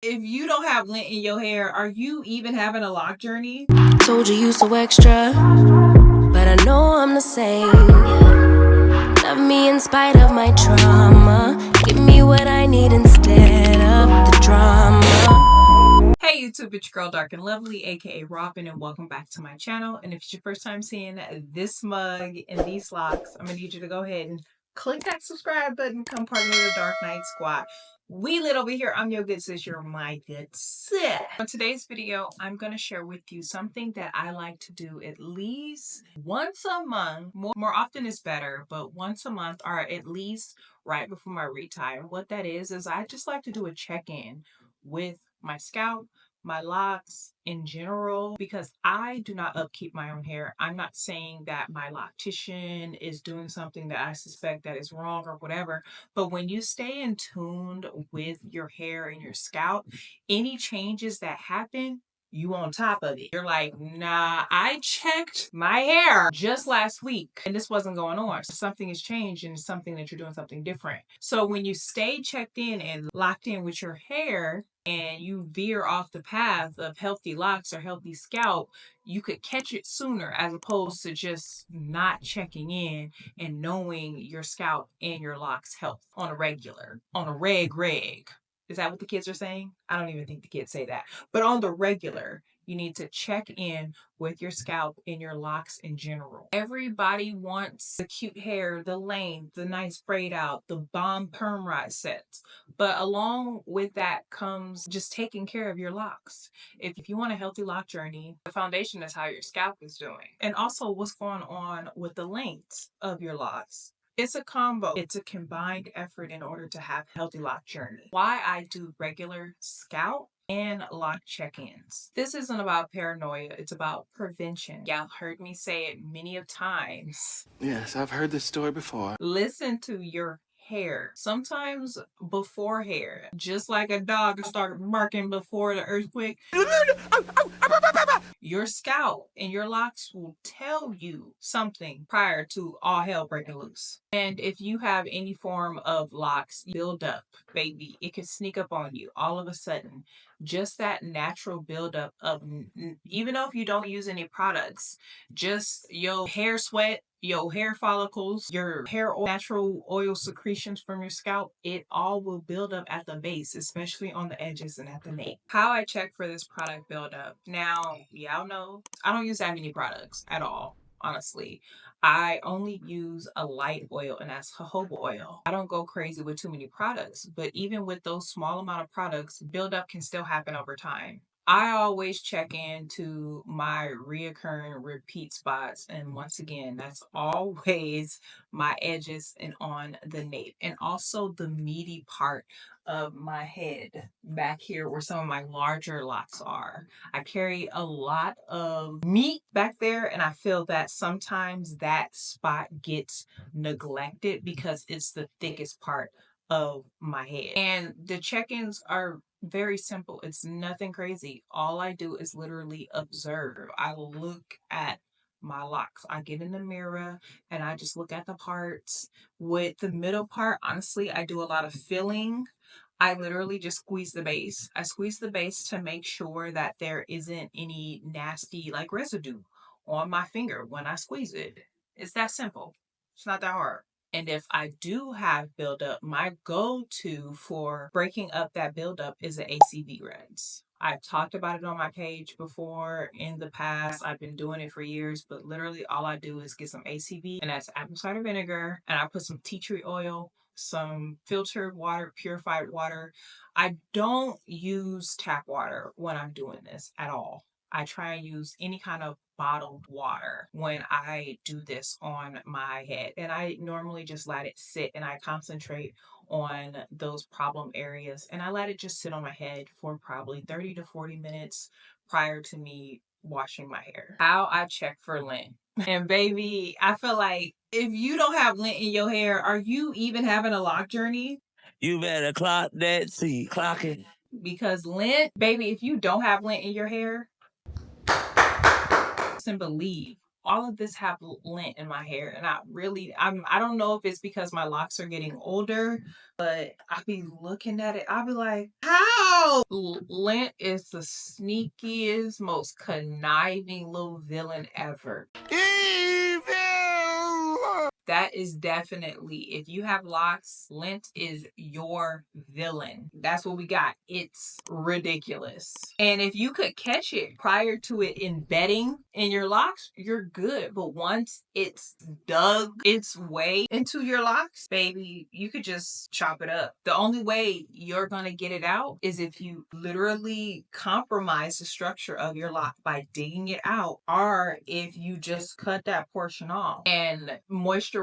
If you don't have lint in your hair, are you even having a lock journey? Told you you so extra, but I know I'm the same. Love me in spite of my trauma. Give me what I need instead of the drama. Hey YouTube, it's your girl Drknlvely, aka Robin, and welcome back to my channel. And if it's your first time seeing this mug and these locks, I'm gonna need you to go ahead and click that subscribe button, become part of the Dark Knight Squad. We lit over here. I'm your good sis, you're my good sis. On today's video, I'm gonna share with you something that I like to do at least once a month. More often is better, but once a month or at least right before my retire. What that is I just like to do a check-in with my scalp, my locks in general, because I do not upkeep my own hair. I'm not saying that my loctician is doing something that I suspect that is wrong or whatever, but when you stay in tune with your hair and your scalp, any changes that happen, you on top of it. You're like, nah, I checked my hair just last week and this wasn't going on. Something has changed and it's something that you're doing something different. So when you stay checked in and locked in with your hair and you veer off the path of healthy locks or healthy scalp, you could catch it sooner as opposed to just not checking in and knowing your scalp and your locks health on a regular, on a reg. Is that what the kids are saying? I don't even think the kids say that. But on the regular, you need to check in with your scalp and your locks in general. Everybody wants the cute hair, the length, the nice braid out, the bomb perm rod sets. But along with that comes just taking care of your locks. If you want a healthy lock journey, the foundation is how your scalp is doing. And also what's going on with the length of your locks. It's a combo. It's a combined effort in order to have a healthy lock journey. Why I do regular scalp and lock check-ins. This isn't about paranoia, it's about prevention. Y'all heard me say it many of times. Yes, I've heard this story before. Listen to your hair. Sometimes before hair, just like a dog started barking before the earthquake, your scalp and your locks will tell you something prior to all hell breaking loose. And if you have any form of locks buildup, baby, it can sneak up on you all of a sudden. Just that natural buildup of, even though if you don't use any products, just your hair sweat, your hair follicles, your hair oil, natural oil secretions from your scalp, it all will build up at the base, especially on the edges and at the nape. How I check for this product buildup. Now, y'all know I don't use that many products at all, honestly. I only use a light oil, and that's jojoba oil. I don't go crazy with too many products, but even with those small amount of products, buildup can still happen over time. I always check into my reoccurring repeat spots. And once again, that's always my edges and on the nape. And also the meaty part of my head back here where some of my larger locks are. I carry a lot of meat back there and I feel that sometimes that spot gets neglected because it's the thickest part of my head. And the check-ins are very simple. It's nothing crazy. All I do is literally observe. I look at my locks. I get in the mirror and I just look at the parts. With the middle part, honestly, I do a lot of filling. I literally just squeeze the base. I squeeze the base to make sure that there isn't any nasty like residue on my finger when I squeeze it. It's that simple. It's not that hard. And if I do have buildup, my go-to for breaking up that buildup is an ACV rinse. I've talked about it on my page before in the past. I've been doing it for years, but literally all I do is get some ACV, and that's apple cider vinegar, and I put some tea tree oil, some filtered water, purified water. I don't use tap water when I'm doing this at all. I try and use any kind of bottled water when I do this on my head. And I normally just let it sit and I concentrate on those problem areas. And I let it just sit on my head for probably 30 to 40 minutes prior to me washing my hair. How I check for lint. And baby, I feel like if you don't have lint in your hair, are you even having a lock journey? You better clock that seat. Clock it. Because lint, baby, if you don't have lint in your hair, and believe all of this have lint in my hair, and I don't know if it's because my locks are getting older, but I be looking at it, I be like, how? Lint is the sneakiest, most conniving little villain ever. That is definitely, if you have locks, Lint is your villain. That's what we got. It's ridiculous. And if you could catch it prior to it embedding in your locks, you're good. But once it's dug its way into your locks, baby, you could just chop it up. The only way you're going to get it out is if you literally compromise the structure of your lock by digging it out, or if you just cut that portion off. And moisturizing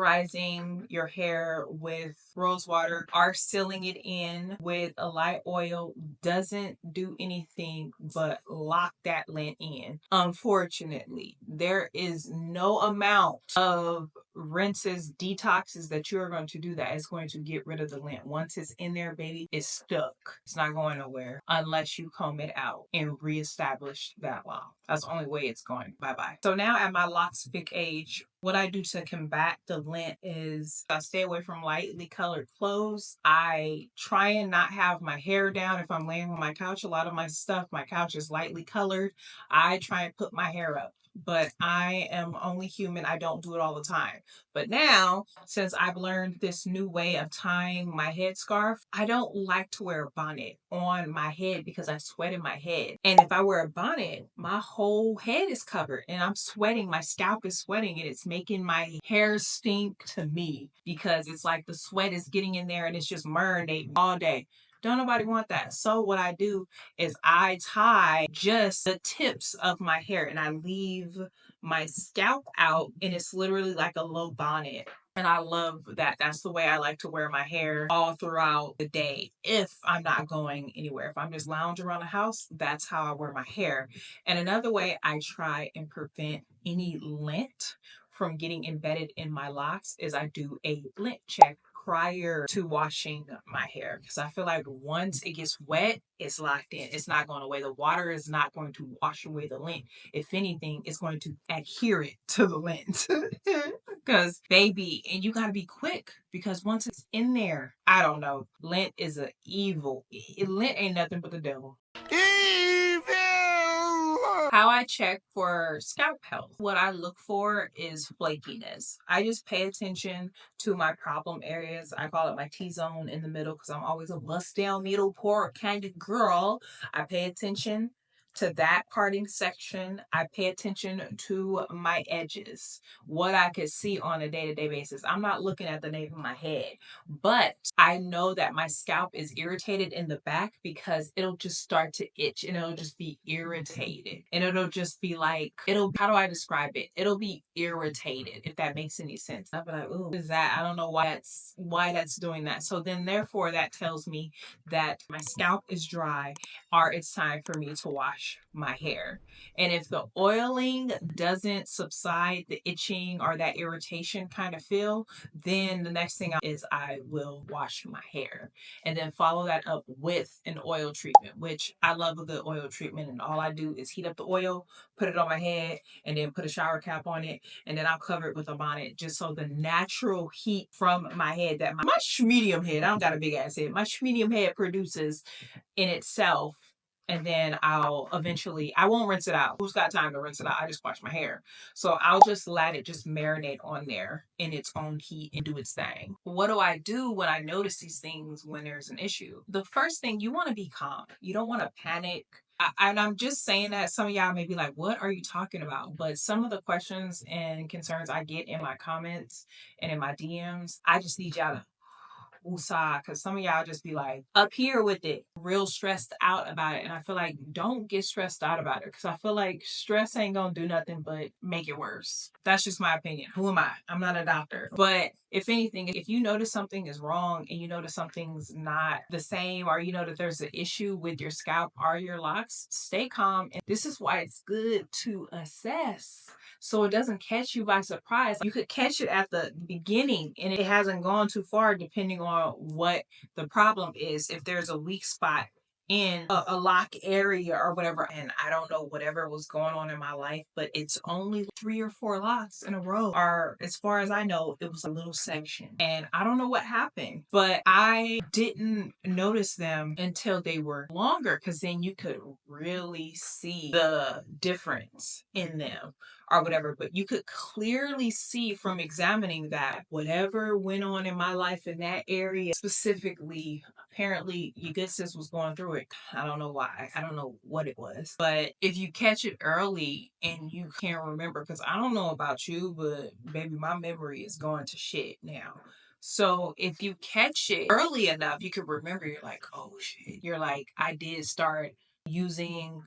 your hair with rose water or sealing it in with a light oil doesn't do anything but lock that lint in. Unfortunately, there is no amount of rinses, detoxes that you're going to do that is going to get rid of the lint. Once it's in there, baby, it's stuck. It's not going nowhere unless you comb it out and reestablish that lock. That's the only way it's going. Bye-bye. So now at my lock's big age, what I do to combat the lint is I stay away from lightly colored clothes. I try and not have my hair down if I'm laying on my couch. A lot of my couch is lightly colored. I try and put my hair up, but I am only human. I don't do it all the time. But now, since I've learned this new way of tying my headscarf, I don't like to wear a bonnet on my head because I sweat in my head. And if I wear a bonnet, my whole head is covered and I'm sweating. My scalp is sweating and it's making my hair stink to me because it's like the sweat is getting in there and it's just marinating all day. Don't nobody want that. So what I do is I tie just the tips of my hair and I leave my scalp out, and it's literally like a low bonnet. And I love that. That's the way I like to wear my hair all throughout the day if I'm not going anywhere. If I'm just lounging around the house, that's how I wear my hair. And another way I try and prevent any lint from getting embedded in my locks is I do a lint check prior to washing my hair, because I feel like once it gets wet, it's locked in. It's not going away. The water is not going to wash away the lint. If anything, it's going to adhere it to the lint. Because baby, and you got to be quick, because once it's in there, I don't know, lint is an evil. Lint ain't nothing but the devil. How I check for scalp health. What I look for is flakiness. I just pay attention to my problem areas. I call it my T-zone in the middle because I'm always a bust down middle port kind of girl. I pay attention to that parting section. I pay attention to my edges, what I could see on a day-to-day basis. I'm not looking at the nape of my head, but I know that my scalp is irritated in the back because it'll just start to itch and it'll just be irritated. And it'll just be like, how do I describe it? It'll be irritated, if that makes any sense. I'll be like, ooh, what is that? I don't know why that's doing that. So then therefore that tells me that my scalp is dry or it's time for me to wash my hair. And if the oiling doesn't subside, the itching or that irritation kind of feel, then the next thing is I will wash my hair and then follow that up with an oil treatment, which I love a good oil treatment. And all I do is heat up the oil, put it on my head, and then put a shower cap on it. And then I'll cover it with a bonnet just so the natural heat from my head that my medium head, I don't got a big ass head, my medium head produces in itself. And then I won't rinse it out. Who's got time to rinse it out? I just wash my hair. So I'll just let it just marinate on there in its own heat and do its thing. What do I do when I notice these things when there's an issue? The first thing, you want to be calm. You don't want to panic. And I'm just saying that some of y'all may be like, what are you talking about? But some of the questions and concerns I get in my comments and in my DMs, I just need y'all to woosah, because some of y'all just be like up here with it, real stressed out about it. And I feel like don't get stressed out about it, because I feel like stress ain't gonna do nothing but make it worse. That's just my opinion. Who am I? I'm not a doctor. But if anything, if you notice something is wrong and you notice something's not the same, or you know that there's an issue with your scalp or your locks, stay calm. And this is why it's good to assess, so it doesn't catch you by surprise. You could catch it at the beginning and it hasn't gone too far, depending on what the problem is. If there's a weak spot in a lock area or whatever. And I don't know whatever was going on in my life, but it's only 3 or 4 locks in a row. Or as far as I know, it was a little section. And I don't know what happened, but I didn't notice them until they were longer, because then you could really see the difference in them or whatever. But you could clearly see from examining that whatever went on in my life in that area specifically, apparently your good sis was going through it. I don't know why. I don't know what it was. But if you catch it early and you can't remember, because I don't know about you, but baby, my memory is going to shit now. So if you catch it early enough, you can remember. You're like, oh shit. You're like, I did start using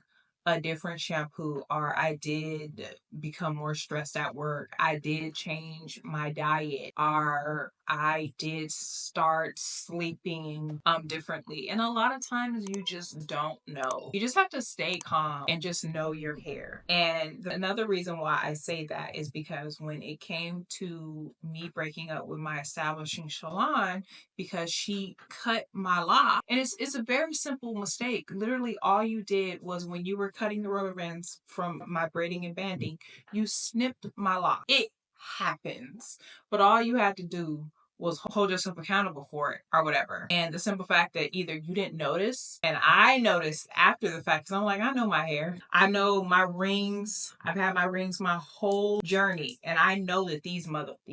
a different shampoo, or I did become more stressed at work. I did change my diet, or I did start sleeping differently. And a lot of times you just don't know. You just have to stay calm and just know your hair. And another reason why I say that is because when it came to me breaking up with my establishing salon, because she cut my lock, and it's a very simple mistake. Literally all you did was, when you were cutting the rubber bands from my braiding and banding, you snipped my lock. It happens, but all you had to do was hold yourself accountable for it or whatever. And the simple fact that either you didn't notice, and I noticed after the fact, because I'm like, I know my hair. I know my rings. I've had my rings my whole journey. And I know that these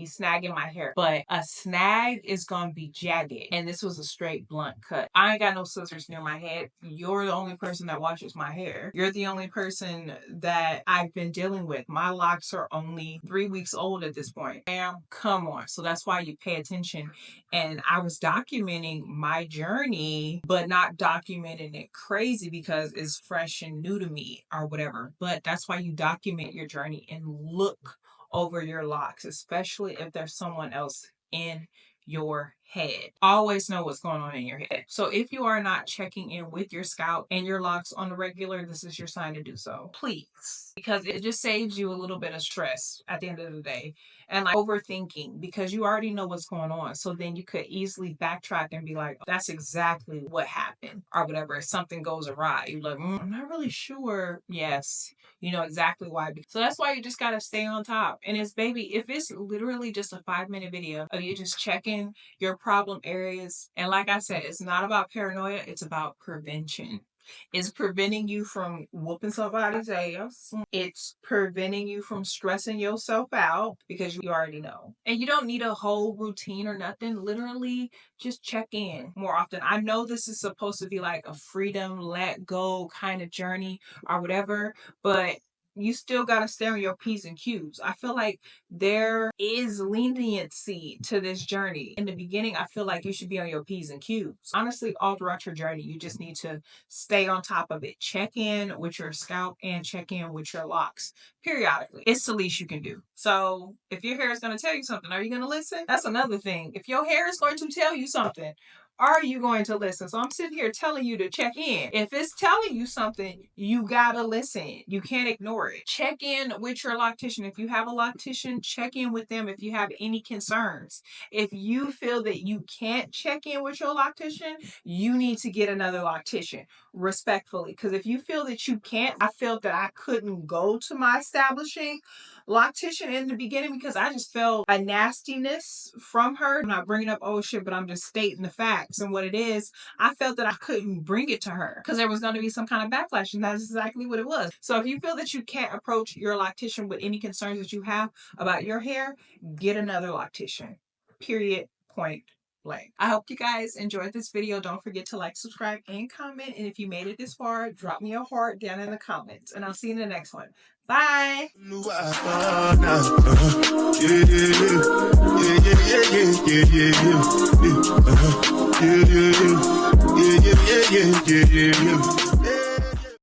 snag in my hair. But a snag is going to be jagged. And this was a straight blunt cut. I ain't got no scissors near my head. You're the only person that washes my hair. You're the only person that I've been dealing with. My locks are only 3 weeks old at this point. Ma'am, come on. So that's why you pay attention. And I was documenting my journey, but not documenting it crazy because it's fresh and new to me or whatever. But that's why you document your journey and look over your locks, especially if there's someone else in your head. Always know what's going on in your head. So if you are not checking in with your scalp and your locks on the regular, this is your sign to do so. Please. Because it just saves you a little bit of stress at the end of the day. And like overthinking, because you already know what's going on. So then you could easily backtrack and be like, that's exactly what happened or whatever. If something goes awry, you're like, I'm not really sure. Yes, you know exactly why. So that's why you just got to stay on top. And it's, baby, if it's literally just a 5-minute video of you just checking your problem areas. And like I said, it's not about paranoia. It's about prevention. It's preventing you from whooping somebody's ass. It's preventing you from stressing yourself out because you already know. And you don't need a whole routine or nothing. Literally just check in more often. I know this is supposed to be like a freedom, let go kind of journey or whatever, but you still got to stay on your P's and Q's. I feel like there is leniency to this journey. In the beginning, I feel like you should be on your P's and Q's. Honestly, all throughout your journey, you just need to stay on top of it. Check in with your scalp and check in with your locks periodically. It's the least you can do. So if your hair is going to tell you something, are you going to listen? That's another thing. If your hair is going to tell you something, are you going to listen? So I'm sitting here telling you to check in. If it's telling you something, you gotta listen. You can't ignore it. Check in with your loctician. If you have a loctician, check in with them if you have any concerns. If you feel that you can't check in with your loctician, you need to get another loctician, respectfully. Because if you feel that you can't, I felt that I couldn't go to my establishing loctician in the beginning because I just felt a nastiness from her. I'm not bringing up oh shit, but I'm just stating the facts and what it is. I felt that I couldn't bring it to her because there was going to be some kind of backlash, and that's exactly what it was. So if you feel that you can't approach your loctician with any concerns that you have about your hair, get another loctician. Period. Point blank. I hope you guys enjoyed this video. Don't forget to like, subscribe, and comment. And if you made it this far, drop me a heart down in the comments. And I'll see you in the next one. Bye. Yeah.